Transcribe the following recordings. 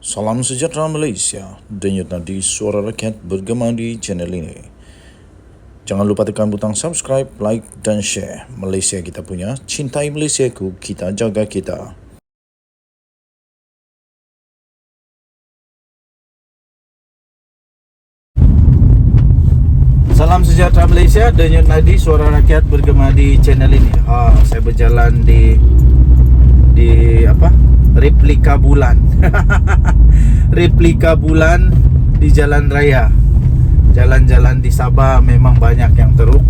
Salam sejahtera Malaysia, denyut nadi suara rakyat bergema di channel ini. Jangan lupa tekan butang subscribe, like dan share. Malaysia kita punya, cintai Malaysiaku, kita jaga kita. Salam sejahtera Malaysia, denyut nadi suara rakyat bergema di channel ini. Saya berjalan di replika bulan. Replika bulan di jalan raya. Jalan-jalan di Sabah memang banyak yang teruk,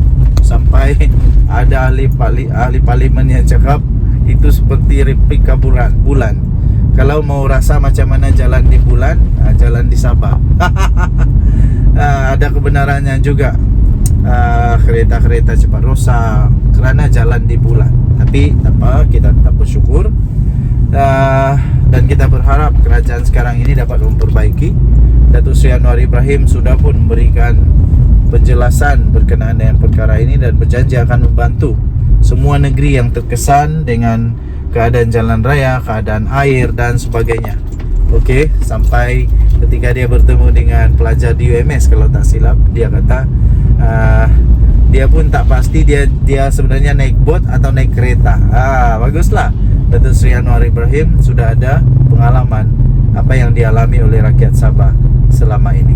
sampai ada ahli parlimen yang cakap itu seperti replika bulan. Kalau mau rasa macam mana jalan di bulan, jalan di Sabah. Ada kebenarannya juga. Kereta-kereta cepat rosak kerana jalan di bulan. Tapi apa, kita tetap bersyukur, dan kita berharap kerajaan sekarang ini dapat memperbaiki. Datuk Seri Anwar Ibrahim sudah pun memberikan penjelasan berkenaan dengan perkara ini dan berjanji akan membantu semua negeri yang terkesan dengan keadaan jalan raya, keadaan air dan sebagainya. Okey, sampai ketika dia bertemu dengan pelajar di UMS, kalau tak silap, dia kata dia pun tak pasti dia sebenarnya naik bot atau naik kereta. Baguslah, Datuk Seri Anwar Ibrahim sudah ada pengalaman apa yang dialami oleh rakyat Sabah selama ini.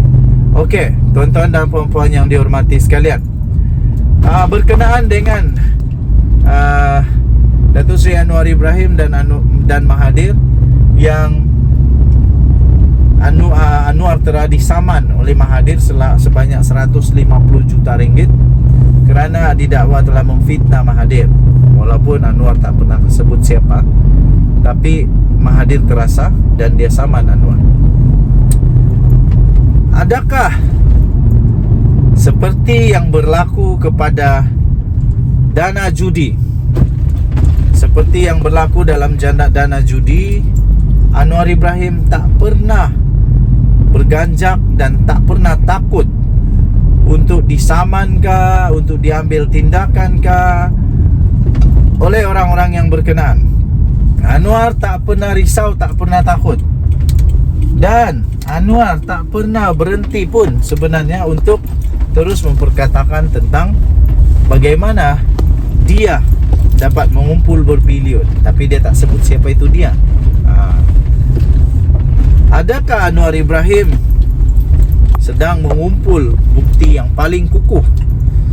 Okey, tuan-tuan dan puan-puan yang dihormati sekalian, berkenaan dengan Datuk Seri Anwar Ibrahim dan Mahathir yang Anwar telah disaman oleh Mahathir sebanyak 150 juta ringgit kerana didakwa telah memfitnah Mahathir. Walaupun Anwar tak pernah sebut siapa, tapi Mahathir terasa dan dia saman Anwar. Adakah seperti yang berlaku kepada dana judi, seperti yang berlaku dalam dana judi, Anwar Ibrahim tak pernah berganjak dan tak pernah takut untuk disaman ke, untuk diambil tindakan ke oleh orang-orang yang berkenaan? Anwar tak pernah risau, tak pernah takut. Dan Anwar tak pernah berhenti pun sebenarnya untuk terus memperkatakan tentang bagaimana dia dapat mengumpul berbilion, tapi dia tak sebut siapa itu dia. Adakah Anwar Ibrahim sedang mengumpul bukti yang paling kukuh?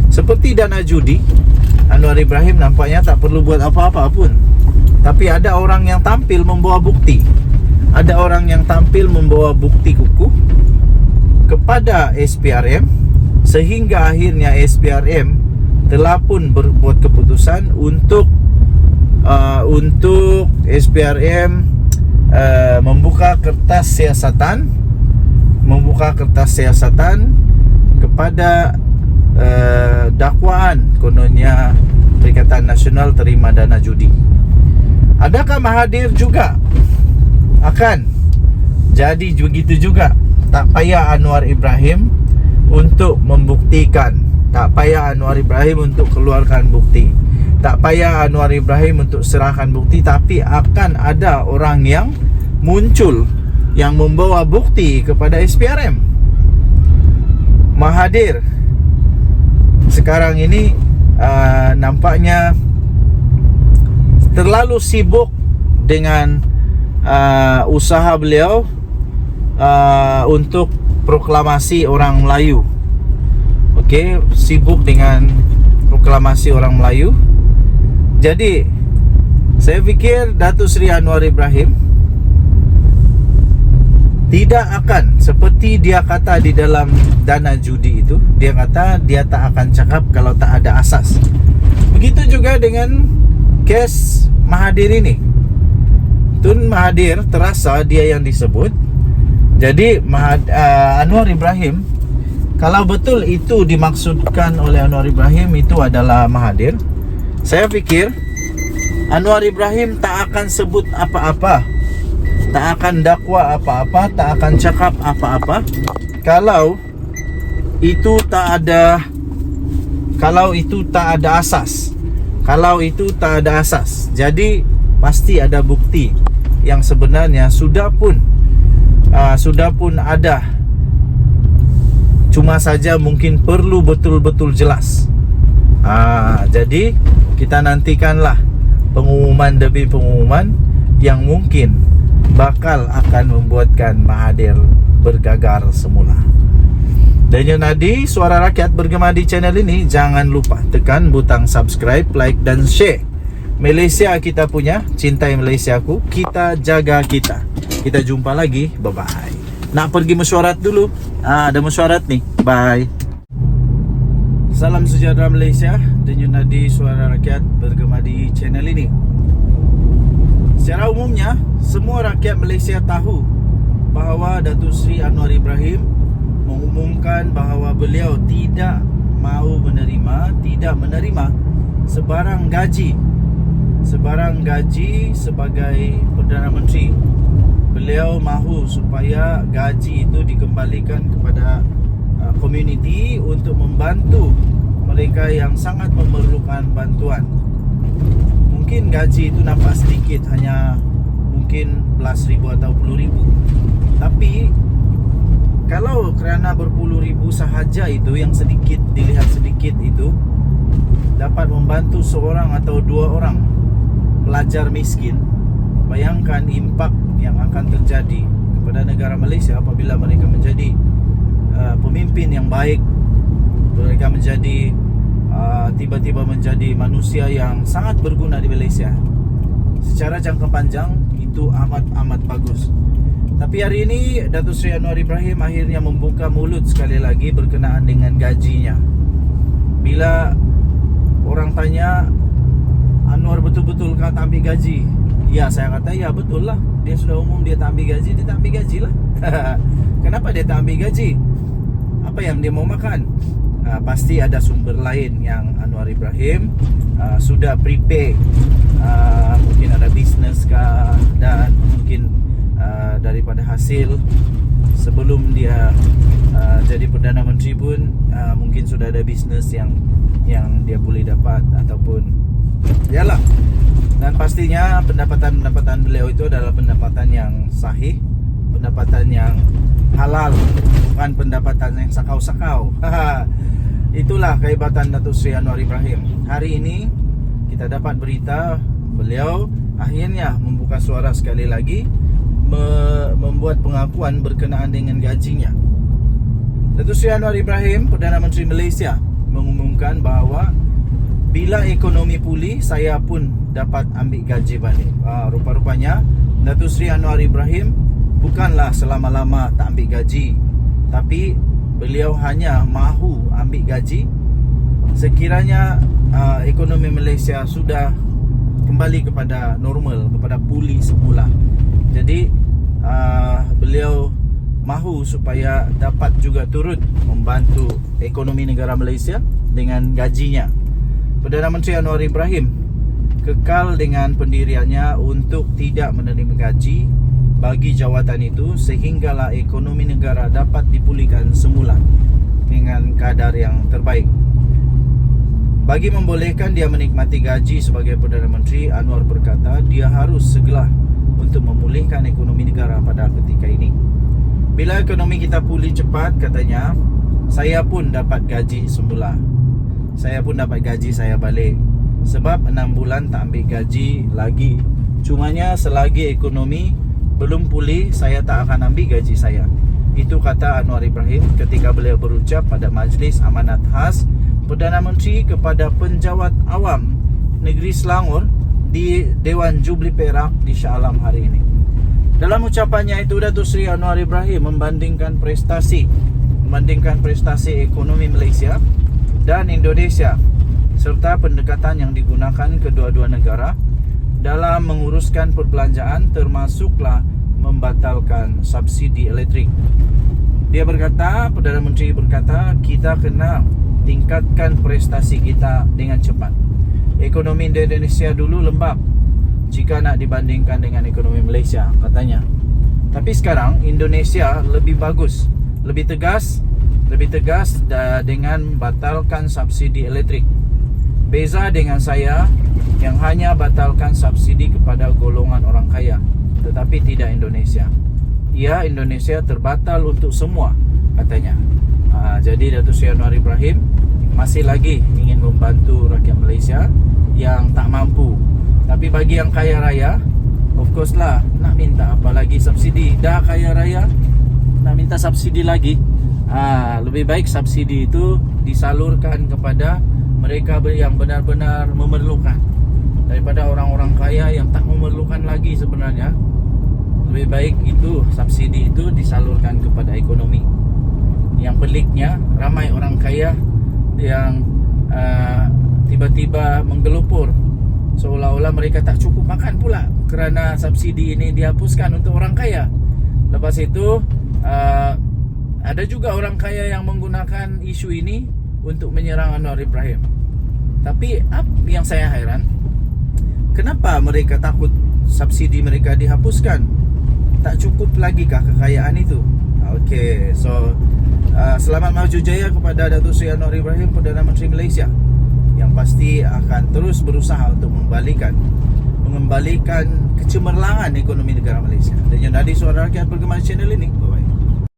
Seperti dana judi, Anwar Ibrahim nampaknya tak perlu buat apa-apa pun, tapi ada orang yang tampil membawa bukti. Ada orang yang tampil membawa bukti kukuh kepada SPRM, sehingga akhirnya SPRM telah pun berbuat keputusan untuk SPRM membuka kertas siasatan kepada dakwaan kononnya Perikatan Nasional terima dana judi. Adakah Mahathir juga akan jadi begitu juga? Tak payah Anwar Ibrahim untuk membuktikan, tak payah Anwar Ibrahim untuk keluarkan bukti, tak payah Anwar Ibrahim untuk serahkan bukti, tapi akan ada orang yang muncul yang membawa bukti kepada SPRM. Mahathir sekarang ini nampaknya terlalu sibuk dengan usaha beliau untuk proklamasi orang Melayu. Okey, sibuk dengan proklamasi orang Melayu. Jadi saya fikir Datuk Seri Anwar Ibrahim tidak akan seperti dia kata di dalam dana judi itu. Dia kata dia tak akan cakap kalau tak ada asas. Begitu juga dengan kes Mahathir ini. Tun Mahathir terasa dia yang disebut. Jadi Anwar Ibrahim, kalau betul itu dimaksudkan oleh Anwar Ibrahim itu adalah Mahathir, saya fikir Anwar Ibrahim tak akan sebut apa-apa, tak akan dakwa apa-apa, tak akan cakap apa-apa kalau itu tak ada asas. Kalau itu tak ada asas, jadi pasti ada bukti yang sebenarnya sudah pun sudah pun ada, cuma saja mungkin perlu betul-betul jelas. Jadi kita nantikanlah pengumuman demi pengumuman yang mungkin bakal akan membuatkan Mahathir bergagar semula. Dan yang nadi Suara Rakyat bergema di channel ini, jangan lupa tekan butang subscribe, like dan share. Malaysia kita punya, cintai Malaysiaku, kita jaga kita. Kita jumpa lagi, bye-bye. Nak pergi mesyuarat dulu. Ada mesyuarat nih, bye. Salam sejahtera Malaysia. Denyut nadi Suara Rakyat bergema di channel ini. Secara umumnya, semua rakyat Malaysia tahu bahawa Datuk Seri Anwar Ibrahim mengumumkan bahawa beliau tidak menerima sebarang gaji sebagai Perdana Menteri. Beliau mahu supaya gaji itu dikembalikan kepada komuniti untuk membantu mereka yang sangat memerlukan bantuan. Mungkin gaji itu nampak sedikit, hanya mungkin belas ribu atau puluh ribu. Tapi kalau kerana berpuluh ribu sahaja itu, yang sedikit dilihat sedikit itu, dapat membantu seorang atau dua orang pelajar miskin, bayangkan impak yang akan terjadi kepada negara Malaysia apabila mereka menjadi pemimpin yang baik. Mereka menjadi tiba-tiba menjadi manusia yang sangat berguna di Malaysia. Secara jangka panjang itu amat bagus. Tapi hari ini Datuk Seri Anwar Ibrahim akhirnya membuka mulut sekali lagi berkenaan dengan gajinya. Bila orang tanya, Anwar betul-betul kah tak ambil gaji? Ya, saya kata ya betul lah. Dia sudah umum dia tak ambil gaji, dia tak ambil gaji lah. Kenapa dia tak ambil gaji? Apa yang dia mau makan? Pasti ada sumber lain yang Anwar Ibrahim sudah prepare. Mungkin ada bisnes kah, dan mungkin daripada hasil sebelum dia jadi Perdana Menteri pun mungkin sudah ada bisnes yang dia boleh dapat ataupun yalah. Dan pastinya pendapatan beliau itu adalah pendapatan yang sahih, pendapatan yang halal, bukan pendapatan yang sakau-sakau. Itulah kehebatan Datuk Seri Anwar Ibrahim. Hari ini kita dapat berita beliau akhirnya membuka suara sekali lagi, membuat pengakuan berkenaan dengan gajinya. Datuk Seri Anwar Ibrahim, Perdana Menteri Malaysia, mengumumkan bahawa bila ekonomi pulih, saya pun dapat ambil gaji balik. Rupa-rupanya Datuk Seri Anwar Ibrahim bukanlah selama-lama tak ambil gaji, tapi beliau hanya mahu ambil gaji sekiranya ekonomi Malaysia sudah kembali kepada normal, kepada pulih semula. Jadi beliau mahu supaya dapat juga turut membantu ekonomi negara Malaysia dengan gajinya. Perdana Menteri Anwar Ibrahim kekal dengan pendiriannya untuk tidak menerima gaji bagi jawatan itu sehinggalah ekonomi negara dapat dipulihkan semula dengan kadar yang terbaik. Bagi membolehkan dia menikmati gaji sebagai Perdana Menteri, Anwar berkata dia harus segera untuk memulihkan ekonomi negara pada ketika ini. Bila ekonomi kita pulih cepat, katanya, saya pun dapat gaji semula. Saya pun dapat gaji saya balik. Sebab 6 bulan tak ambil gaji lagi. Cumanya selagi ekonomi belum pulih, saya tak akan ambil gaji saya. Itu kata Anwar Ibrahim ketika beliau berucap pada Majlis Amanat Khas Perdana Menteri kepada penjawat awam negeri Selangor di Dewan Jubli Perak di Shah Alam hari ini. Dalam ucapannya itu, Datuk Seri Anwar Ibrahim membandingkan prestasi ekonomi Malaysia dan Indonesia serta pendekatan yang digunakan kedua-dua negara dalam menguruskan perbelanjaan, termasuklah membatalkan subsidi elektrik. Dia berkata, Perdana Menteri berkata, kita kena tingkatkan prestasi kita dengan cepat. Ekonomi Indonesia dulu lembab jika nak dibandingkan dengan ekonomi Malaysia, katanya. Tapi sekarang Indonesia lebih bagus, lebih tegas dengan batalkan subsidi elektrik. Beza dengan saya yang hanya batalkan subsidi kepada golongan orang kaya, tetapi tidak Indonesia. ya Indonesia terbatal untuk semua katanya. Jadi Datuk Seri Anwar Ibrahim masih lagi ingin membantu rakyat Malaysia yang tak mampu. Tapi bagi yang kaya raya, of course lah, nak minta apa lagi subsidi? Dah kaya raya, nak minta subsidi lagi? Lebih baik subsidi itu disalurkan kepada mereka yang benar-benar memerlukan, daripada orang-orang kaya yang tak memerlukan lagi sebenarnya. Lebih baik itu subsidi itu disalurkan kepada ekonomi. Yang peliknya, ramai orang kaya yang tiba-tiba menggelupur, seolah-olah mereka tak cukup makan pula kerana subsidi ini dihapuskan untuk orang kaya. Lepas itu ada juga orang kaya yang menggunakan isu ini untuk menyerang Anwar Ibrahim. Tapi yang saya heran, kenapa mereka takut subsidi mereka dihapuskan? Tak cukup lagi kah kekayaan itu? Okey, so selamat maju jaya kepada Datuk Seri Anwar Ibrahim, Perdana Menteri Malaysia, yang pasti akan terus berusaha untuk mengembalikan kecemerlangan ekonomi negara Malaysia. Dan yang dari Suara Rakyat bergema channel ini. Bye-bye.